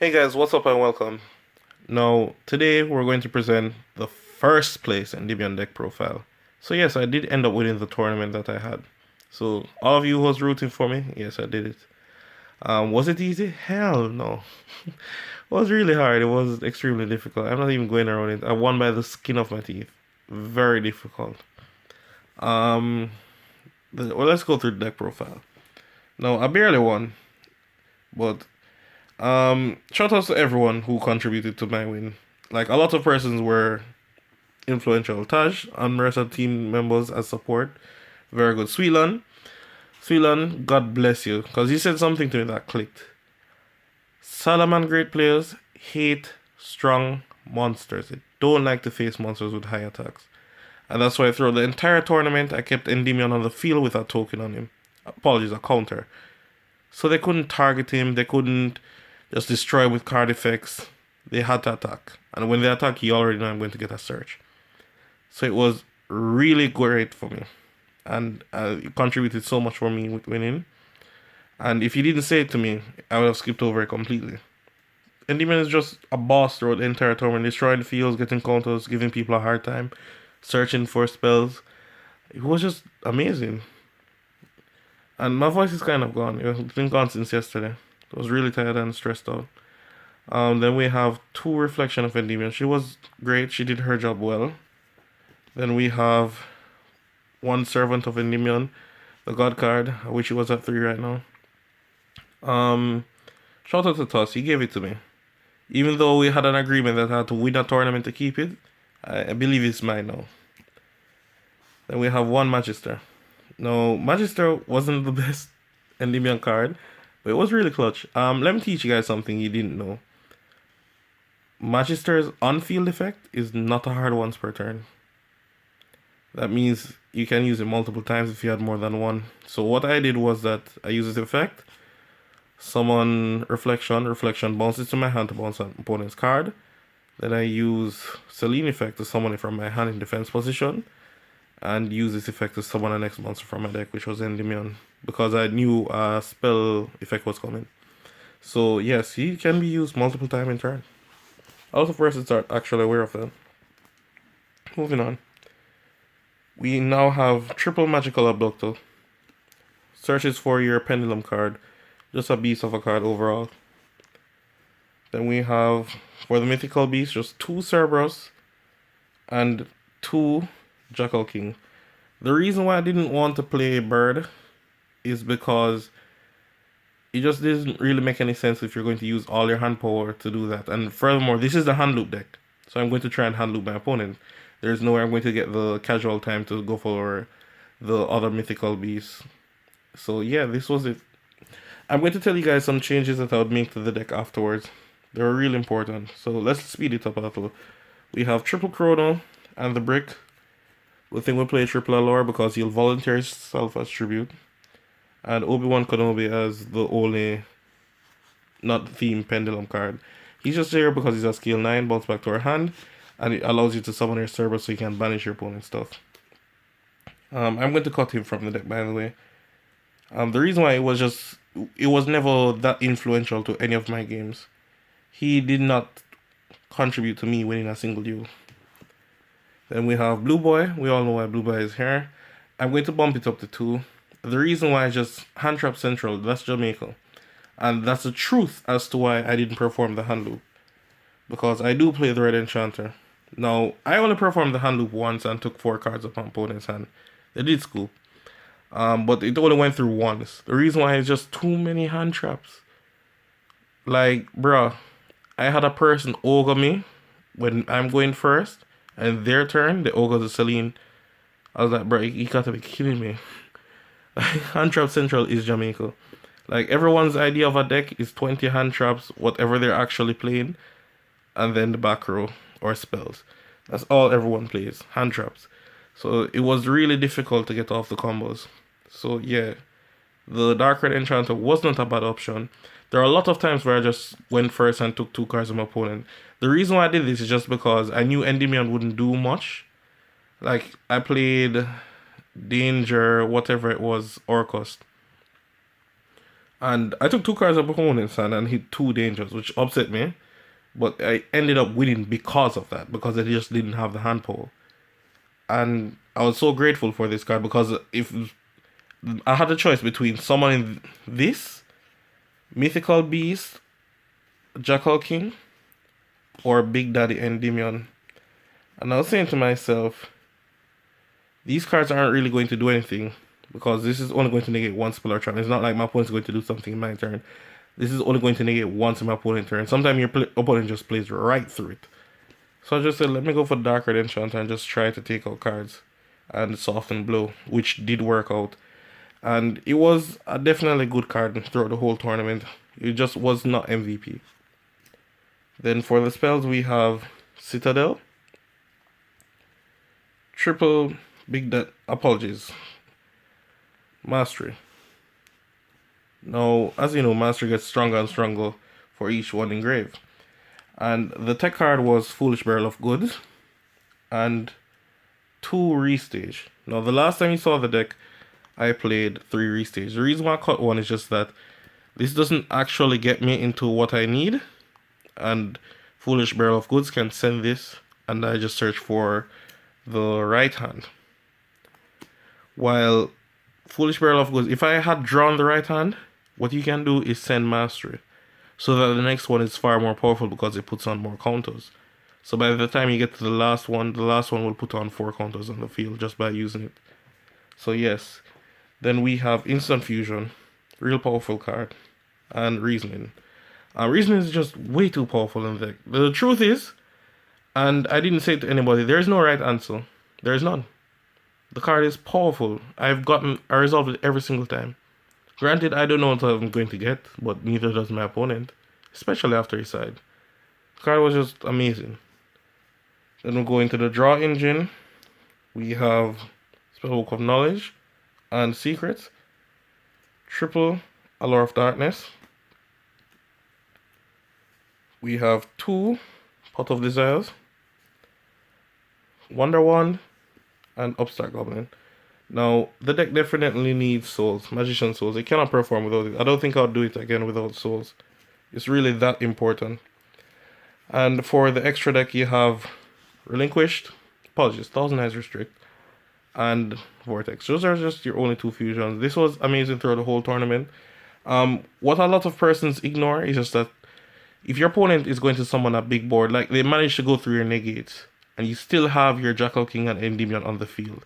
Hey guys, what's up and welcome. Now, today we're going to present the first place Endymion deck profile. So yes, I did end up winning the tournament that I had. So all of you who was rooting for me, yes, I did it. Was it easy? Hell no. It was really hard. It was extremely difficult. I'm not even going around it. I won by the skin of my teeth. Very difficult. Um, well, let's go through the deck profile. Now, I barely won, but shout outs to everyone who contributed to my win. Like a lot of persons were influential. Taj and the rest of the team members as support. Very good. Sweetland, God bless you. Because he said something to me that clicked. Salaman great players hate strong monsters. They don't like to face monsters with high attacks. And that's why throughout the entire tournament I kept Endymion on the field with a token on him. Apologies, a counter. So they couldn't target him, they couldn't just destroy with card effects. They had to attack. And when they attack, you already know I'm going to get a search. So it was really great for me. And it contributed so much for me with winning. And if you didn't say it to me, I would have skipped over it completely. Endymion is just a boss throughout the entire tournament, destroying the fields, getting counters, giving people a hard time, searching for spells. It was just amazing. And my voice is kind of gone. It's been gone since yesterday. I was really tired and stressed out. Then we have two Reflection of Endymion. She was great. She did her job well. Then we have one Servant of Endymion, the God card, which he was at 3 right now. Shout out to Toss. He gave it to me. Even though we had an agreement that I had to win a tournament to keep it, I believe it's mine now. Then we have one Magister. No, Magister wasn't the best Endymion card, but it was really clutch. Let me teach you guys something you didn't know. Magister's on-field effect is not a hard once per turn. That means you can use it multiple times if you had more than one. So what I did was that I use this effect, summon reflection bounces to my hand to bounce an opponent's card. Then I use Selene effect to summon it from my hand in defense position, and use this effect to summon the next monster from my deck, which was Endymion, because I knew a spell effect was coming. So yes, he can be used multiple times in turn. A lot of persons are actually aware of that. Moving on. We now have triple magical abductor. Searches for your pendulum card. Just a beast of a card overall. Then we have, for the mythical beast, just 2 Cerberus and 2 Jackal King. The reason why I didn't want to play Bird is because it just doesn't really make any sense if you're going to use all your hand power to do that. And furthermore, this is the hand loop deck. So I'm going to try and hand loop my opponent. There's no way I'm going to get the casual time to go for the other mythical beasts. So yeah, this was it. I'm going to tell you guys some changes that I would make to the deck afterwards. They're really important. So let's speed it up a little. We have triple Chrono and the Brick. We think we'll play triple Allure because he'll volunteer himself as tribute. And Obi-Wan Kenobi as the only not theme pendulum card. He's just there because he's a skill 9, bounce back to our hand, and it allows you to summon your Cerberus so you can banish your opponent's stuff. I'm going to cut him from the deck, by the way. The reason why it was never that influential to any of my games. He did not contribute to me winning a single duel. Then we have Blue Boy. We all know why Blue Boy is here. I'm going to bump it up to 2. The reason why I just hand trap central, that's Jamaica. And that's the truth as to why I didn't perform the hand loop. Because I do play the Red Enchanter. Now, I only performed the hand loop once and took 4 cards off my opponent's hand. They did scoop. But it only went through once. The reason why is just too many hand traps. Like, bruh, I had a person ogre me when I'm going first. And their turn, they ogre the Celine. I was like, bro, you gotta be kidding me. Hand trap central is Jamaica. Like, everyone's idea of a deck is 20 hand traps, whatever they're actually playing, and then the back row or spells. That's all everyone plays, hand traps. So it was really difficult to get off the combos. So yeah, the Dark Red Enchanter was not a bad option. There are a lot of times where I just went first and took 2 cards of my opponent. The reason why I did this is just because I knew Endymion wouldn't do much. Like, I played Danger, whatever it was, Orcust. And I took two cards of opponent's hand and hit two dangers, which upset me. But I ended up winning because of that, because I just didn't have the hand pull. And I was so grateful for this card because if I had a choice between summoning this, Mythical Beast, Jackal King, or Big Daddy Endymion. And I was saying to myself, these cards aren't really going to do anything because this is only going to negate one spell or trap. It's not like my opponent's going to do something in my turn. This is only going to negate once in my opponent's turn. Sometimes your opponent just plays right through it. So I just said, let me go for Dark Red Enchant and just try to take out cards and Soften Blow, which did work out. And it was a definitely good card throughout the whole tournament. It just was not MVP. Then for the spells, we have Citadel, Triple Mastery. Now, as you know, Mastery gets stronger and stronger for each one engraved. And the tech card was Foolish Barrel of Goods and 2 Restage. Now, the last time you saw the deck, I played 3 Restage. The reason why I cut one is just that this doesn't actually get me into what I need. And Foolish Barrel of Goods can send this, and I just search for the right hand. While Foolish Barrel of Goods, if I had drawn the right hand, what you can do is send Mastery, so that the next one is far more powerful because it puts on more counters. So by the time you get to the last one will put on 4 counters on the field just by using it. So yes. Then we have Instant Fusion, real powerful card, and Reasoning. Reasoning is just way too powerful in the deck. The truth is, and I didn't say it to anybody, there is no right answer. There is none. The card is powerful. I resolved it every single time. Granted, I don't know what I'm going to get, but neither does my opponent, especially after his side. The card was just amazing. Then we'll go into the draw engine. We have Spellbook of Knowledge and Secrets, Triple Allure of Darkness. We have 2 Pot of Desires, Wonder Wand, and Upstart Goblin. Now, the deck definitely needs souls, Magician souls. It cannot perform without it. I don't think I'll do it again without souls. It's really that important. And for the extra deck, you have Relinquished, Thousand Eyes Restrict, and Vortex. Those are just your only 2 fusions. This was amazing throughout the whole tournament. What a lot of persons ignore is just that if your opponent is going to summon a big board, like they manage to go through your negates, and you still have your Jackal King and Endymion on the field,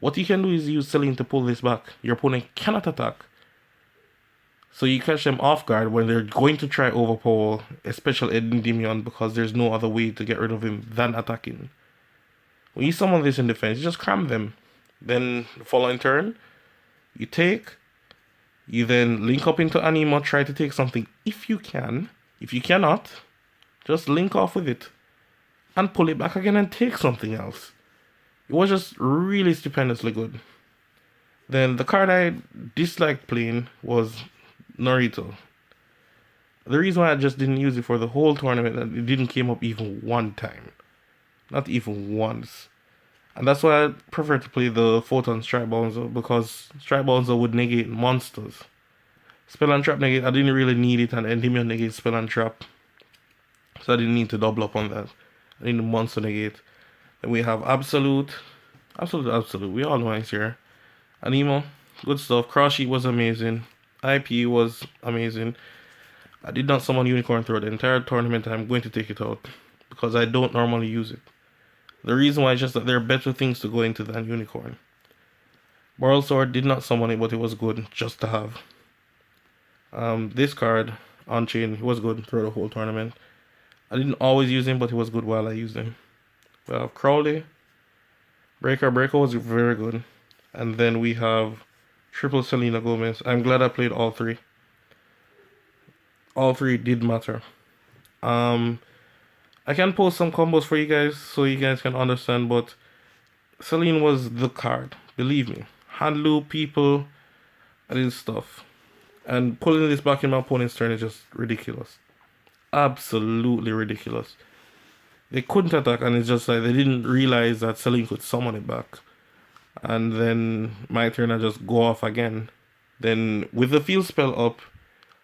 what you can do is use Celine to pull this back. Your opponent cannot attack. So you catch them off guard when they're going to try overpower, especially Endymion, because there's no other way to get rid of him than attacking. When you summon this in defense, you just cram them. Then the following turn, you take. You then link up into Anima, try to take something if you can. If you cannot, just link off with it. And pull it back again and take something else. It was just really stupendously good. Then the card I disliked playing was Naruto. The reason why I just didn't use it for the whole tournament, and it didn't came up even one time. Not even once. And that's why I prefer to play the Photon Strike Bouncer, because Strike Bouncer would negate monsters. Spell and Trap negate, I didn't really need it, and Endymion negate Spell and Trap. So I didn't need to double up on that. I need the Monster negate. Then we have Absolute. We all know it's here. Anemo, good stuff. Cross Sheet was amazing. IP was amazing. I did not summon Unicorn throughout the entire tournament. I'm going to take it out because I don't normally use it. The reason why is just that there are better things to go into than Unicorn. Moral Sword did not summon it, but it was good just to have. This card, On Chain, he was good throughout the whole tournament. I didn't always use him, but he was good while I used him. We have Crowley. Breaker was very good. And then we have Triple Selena Gomez. I'm glad I played all 3. All 3 did matter. I can post some combos for you guys so you guys can understand, but Celine was the card. Believe me. Hand loop people and this stuff. And pulling this back in my opponent's turn is just ridiculous. Absolutely ridiculous. They couldn't attack, and it's just like they didn't realize that Celine could summon it back. And then my turn, I just go off again. Then with the field spell up,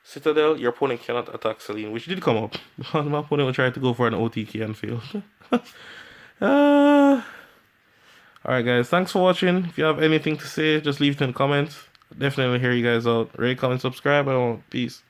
Citadel, your opponent cannot attack Celine, which did come up. My opponent will try to go for an OTK and fail. uh, Alright guys, thanks for watching. If you have anything to say, just leave it in the comments. Definitely hear you guys out. Rate, comment, subscribe, and peace.